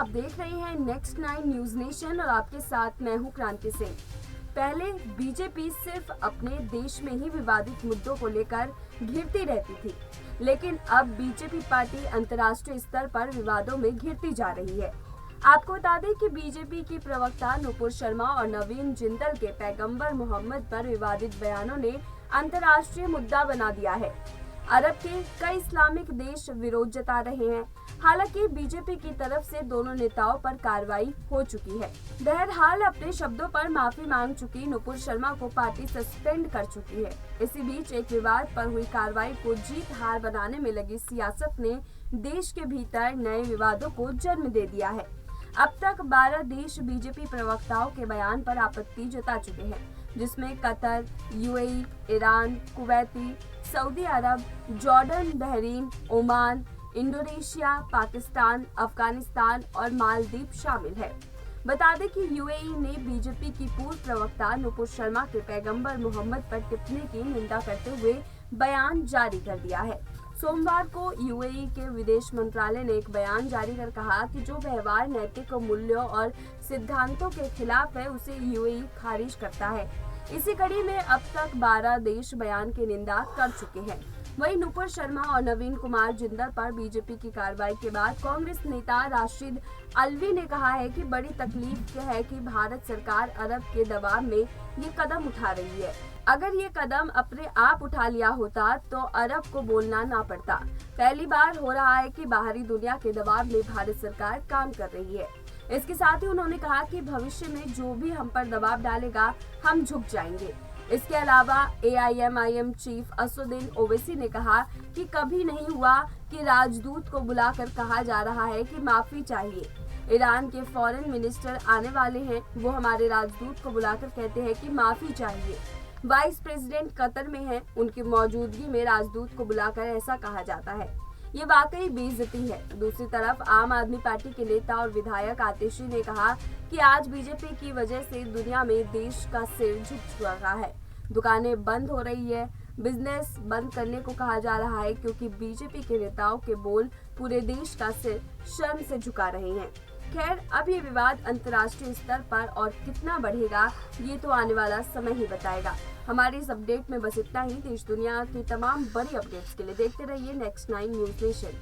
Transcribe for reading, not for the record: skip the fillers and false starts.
आप देख रहे हैं नेक्स्ट 9 न्यूज नेशन और आपके साथ मैं हूं क्रांति सिंह। पहले बीजेपी सिर्फ अपने देश में ही विवादित मुद्दों को लेकर घिरती रहती थी, लेकिन अब बीजेपी पार्टी अंतर्राष्ट्रीय स्तर पर विवादों में घिरती जा रही है। आपको बता दें कि बीजेपी की प्रवक्ता नुपुर शर्मा और नवीन जिंदल के पैगंबर मोहम्मद पर विवादित बयानों ने अंतर्राष्ट्रीय मुद्दा बना दिया है। अरब के कई इस्लामिक देश विरोध जता रहे हैं। हालांकि बीजेपी की तरफ से दोनों नेताओं पर कार्रवाई हो चुकी है। बहरहाल अपने शब्दों पर माफी मांग चुकी नुपुर शर्मा को पार्टी सस्पेंड कर चुकी है। इसी बीच एक विवाद पर हुई कार्रवाई को जीत हार बनाने में लगी सियासत ने देश के भीतर नए विवादों को जन्म दे दिया है। अब तक 12 देश बीजेपी प्रवक्ताओं के बयान पर आपत्ति जता चुके हैं, जिसमें Qatar, UAE, Iran, Kuwaiti, Saudi Arabia, Jordan, Bahrain, Oman, Indonesia, Pakistan, Afghanistan और मालदीव शामिल है। बता दें कि यूएई ने बीजेपी की पूर्व प्रवक्ता नुपुर शर्मा के पैगंबर मोहम्मद पर टिप्पणी की निंदा करते हुए बयान जारी कर दिया है। सोमवार को यूएई के विदेश मंत्रालय ने एक बयान जारी कर कहा कि जो व्यवहार नैतिक मूल्यों और सिद्धांतों के खिलाफ है, उसे यूएई खारिज करता है। इसी कड़ी में अब तक 12 देश बयान की निंदा कर चुके हैं। वहीं नुपुर शर्मा और नवीन कुमार जिंदल पर बीजेपी की कार्रवाई के बाद कांग्रेस नेता राशिद अलवी ने कहा है कि बड़ी तकलीफ है कि भारत सरकार अरब के दबाव में ये कदम उठा रही है। अगर ये कदम अपने आप उठा लिया होता तो अरब को बोलना ना पड़ता। पहली बार हो रहा है कि बाहरी दुनिया के दबाव में भारत सरकार काम कर रही है। इसके साथ ही उन्होंने कहा कि भविष्य में जो भी हम पर दबाव डालेगा, हम झुक जाएंगे। इसके अलावा AIMIM चीफ असदुद्दीन ओवैसी ने कहा कि कभी नहीं हुआ कि राजदूत को बुलाकर कहा जा रहा है कि माफी चाहिए। ईरान के फॉरेन मिनिस्टर आने वाले हैं, वो हमारे राजदूत को बुलाकर कहते हैं कि माफी चाहिए। वाइस प्रेसिडेंट कतर में हैं, उनकी मौजूदगी में राजदूत को बुलाकर ऐसा कहा जाता है। ये वाकई बेइज्जती है। दूसरी तरफ आम आदमी पार्टी के नेता और विधायक आतिशी ने कहा कि आज बीजेपी की वजह से दुनिया में देश का सिर झुक चुका है। दुकानें बंद हो रही है, बिजनेस बंद करने को कहा जा रहा है, क्योंकि बीजेपी के नेताओं के बोल पूरे देश का सिर शर्म से झुका रहे हैं। खैर, अब ये विवाद अंतर्राष्ट्रीय स्तर पर और कितना बढ़ेगा, ये तो आने वाला समय ही बताएगा। हमारे इस अपडेट में बस इतना ही। देश दुनिया की तमाम बड़ी अपडेट्स के लिए देखते रहिए नेक्स्ट 9 न्यूज नेशन।